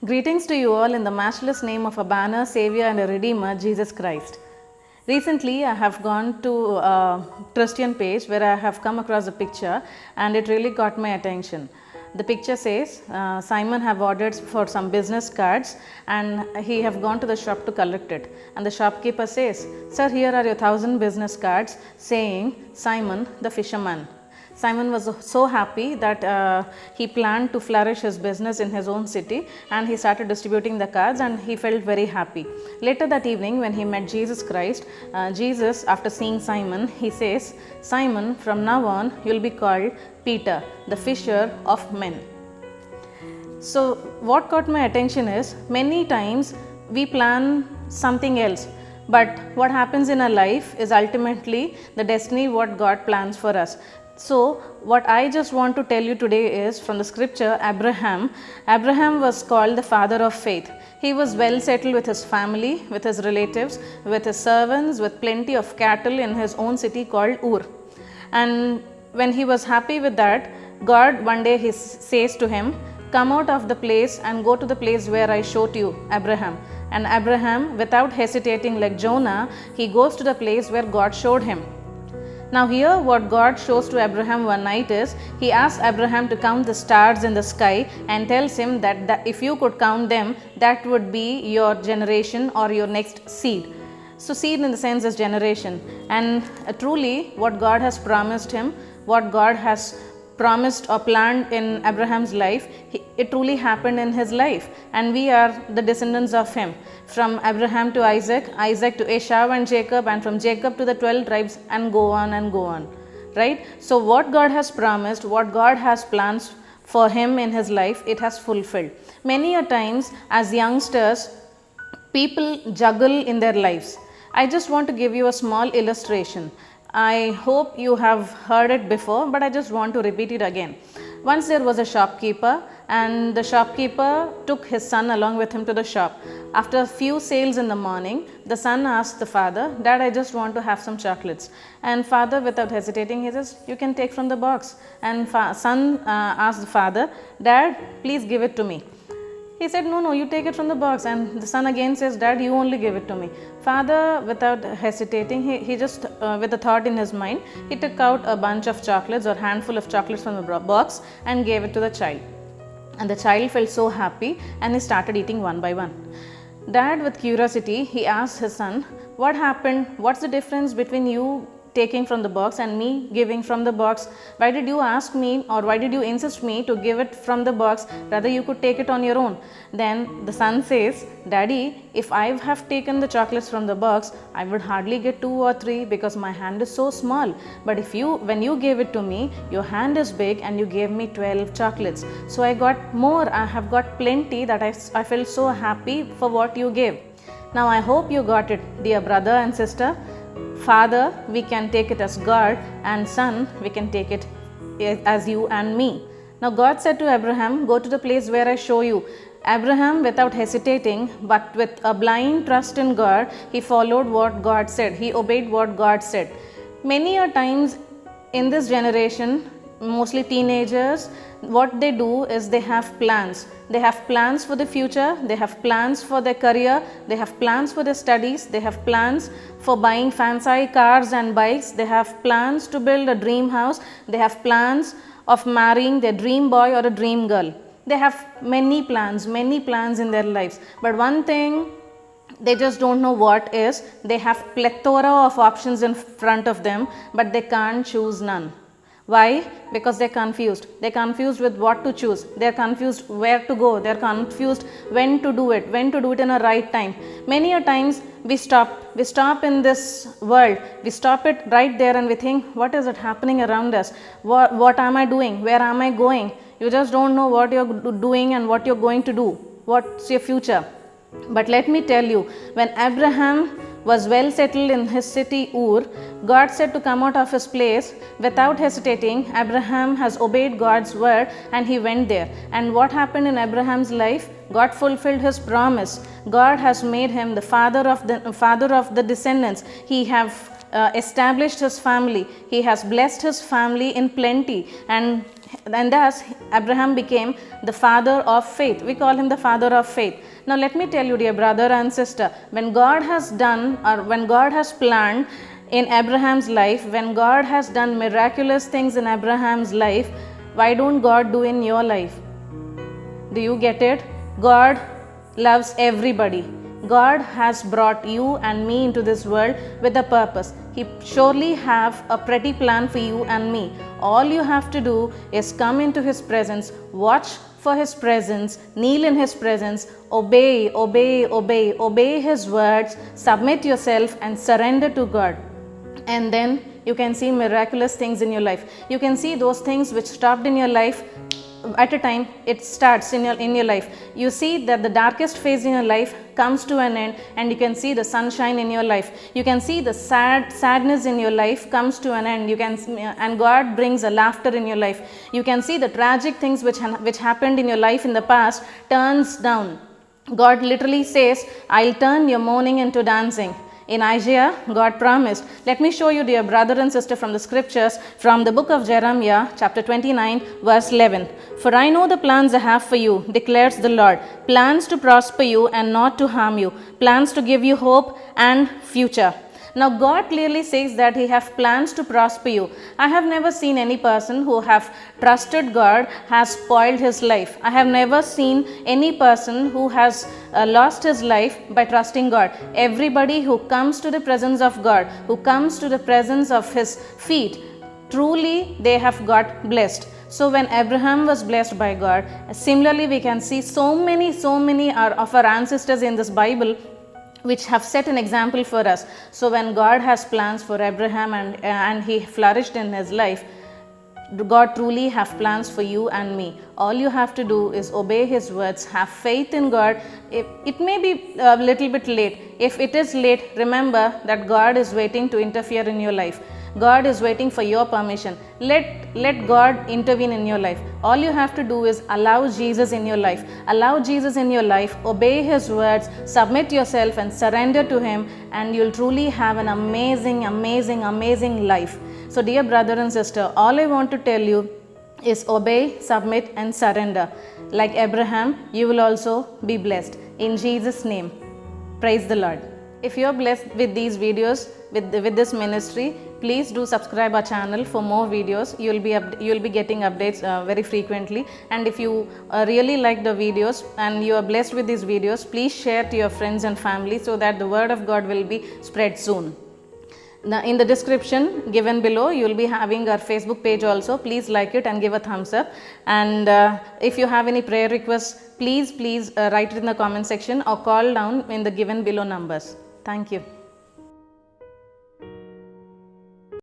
Greetings to you all in the matchless name of a banner, savior and a redeemer, Jesus Christ. Recently, I have gone to a Christian page where I have come across a picture and it really got my attention. The picture says Simon have ordered for some business cards and he have gone to the shop to collect it. And the shopkeeper says, "Sir, here are your 1,000 business cards saying Simon the fisherman." Simon was so happy that he planned to flourish his business in his own city and he started distributing the cards and he felt very happy. Later that evening when he met Jesus Christ, Jesus, after seeing Simon, he says, "Simon, from now on you will be called Peter, the fisher of men." So what caught my attention is many times we plan something else, but what happens in our life is ultimately the destiny what God plans for us. So what I just want to tell you today is from the scripture, Abraham was called the father of faith. He was well settled with his family, with his relatives, with his servants, with plenty of cattle in his own city called Ur. And when he was happy with that, God one day he says to him, "Come out of the place and go to the place where I showed you, Abraham." And Abraham, without hesitating like Jonah, he goes to the place where God showed him. Now here what God shows to Abraham one night is, he asks Abraham to count the stars in the sky and tells him that if you could count them, that would be your generation or your next seed. So seed in the sense is generation, and truly what God has promised him, what God has promised or planned in Abraham's life, it truly happened in his life, and we are the descendants of him. From Abraham to Isaac, Isaac to Esau and Jacob, and from Jacob to the 12 tribes, and go on, right? So what God has promised, what God has plans for him in his life, it has fulfilled. Many a times as youngsters, people juggle in their lives. I just want to give you a small illustration. I hope you have heard it before, but I just want to repeat it again. Once there was a shopkeeper, and the shopkeeper took his son along with him to the shop. After a few sales in the morning, the son asked the father, "Dad, I just want to have some chocolates." And father, without hesitating, he says, "You can take from the box." And son asked the father, "Dad, please give it to me." He said, "No, you take it from the box." And the son again says, "Dad, you only give it to me." Father, without hesitating, he just with a thought in his mind, he took out a bunch of chocolates or handful of chocolates from the box and gave it to the child. And the child felt so happy and he started eating one by one. Dad, with curiosity, he asked his son, "What happened? What's the difference between you taking from the box and me giving from the box? Why did you ask me, or why did you insist me to give it from the box? Rather you could take it on your own." Then the son says, "Daddy, if I have taken the chocolates from the box, I would hardly get 2 or 3 because my hand is so small. But when you gave it to me, your hand is big and you gave me 12 chocolates. So I got more, I have got plenty that I felt so happy for what you gave." Now I hope you got it, dear brother and sister. Father, we can take it as God, and son, we can take it as you and me. Now God said to Abraham, "Go to the place where I show you." Abraham, without hesitating but with a blind trust in God, he followed what God said. He obeyed what God said. Many a times in this generation, mostly teenagers, what they do is they have plans. They have plans for the future, they have plans for their career, they have plans for their studies, they have plans for buying fancy cars and bikes, they have plans to build a dream house, they have plans of marrying their dream boy or a dream girl. They have many plans in their lives. But one thing they just don't know what is, they have plethora of options in front of them, but they can't choose none. Why? Because they're confused. They're confused with what to choose. They're confused where to go. They're confused when to do it in a right time. Many a times we stop in this world. We stop it right there and we think, what is it happening around us? What am I doing? Where am I going? You just don't know what you're doing and what you're going to do. What's your future? But let me tell you, when Abraham was well settled in his city Ur, God said to come out of his place. Without hesitating, Abraham has obeyed God's word and he went there. And what happened in Abraham's life? God fulfilled his promise. God has made him the father of the descendants. He have established his family. He has blessed his family in plenty, and And thus Abraham became the father of faith. We call him the father of faith. Now let me tell you, dear brother and sister, when God has done, or when God has planned in Abraham's life, when God has done miraculous things in Abraham's life, why don't God do in your life? Do you get it? God loves everybody. God has brought you and me into this world with a purpose. He surely have a pretty plan for you and me. All you have to do is come into His presence, watch for His presence, kneel in His presence, obey His words, submit yourself and surrender to God. And then you can see miraculous things in your life. You can see those things which stopped in your life. At a time, it starts in your life. You see that the darkest phase in your life comes to an end, and you can see the sunshine in your life. You can see the sadness in your life comes to an end. And God brings a laughter in your life. You can see the tragic things which happened in your life in the past turns down. God literally says, I'll turn your mourning into dancing. In Isaiah, God promised. Let me show you, dear brother and sister, from the scriptures, from the book of Jeremiah, chapter 29, verse 11. For I know the plans I have for you, declares the Lord, plans to prosper you and not to harm you, plans to give you hope and future. Now God clearly says that He has plans to prosper you. I have never seen any person who have trusted God has spoiled his life. I have never seen any person who has lost his life by trusting God. Everybody who comes to the presence of God, who comes to the presence of His feet, truly they have got blessed. So when Abraham was blessed by God, similarly we can see so many of our ancestors in this Bible which have set an example for us. So when God has plans for Abraham and he flourished in his life, God truly have plans for you and me. All you have to do is obey His words, have faith in God. It may be a little bit late. If it is late, remember that God is waiting to interfere in your life. God is waiting for your permission. Let God intervene in your life. All you have to do is allow Jesus in your life. Allow Jesus in your life, obey His words, submit yourself and surrender to Him, and you'll truly have an amazing life. So dear brother and sister, all I want to tell you is obey, submit and surrender. Like Abraham, you will also be blessed. In Jesus' name, praise the Lord. If you are blessed with these videos, with this ministry, please do subscribe our channel for more videos. You'll be getting updates very frequently. And if you really like the videos and you are blessed with these videos, please share to your friends and family so that the word of God will be spread soon. Now, in the description given below, you will be having our Facebook page also. Please like it and give a thumbs up. And if you have any prayer requests, please write it in the comment section or call down in the given below numbers. Thank you.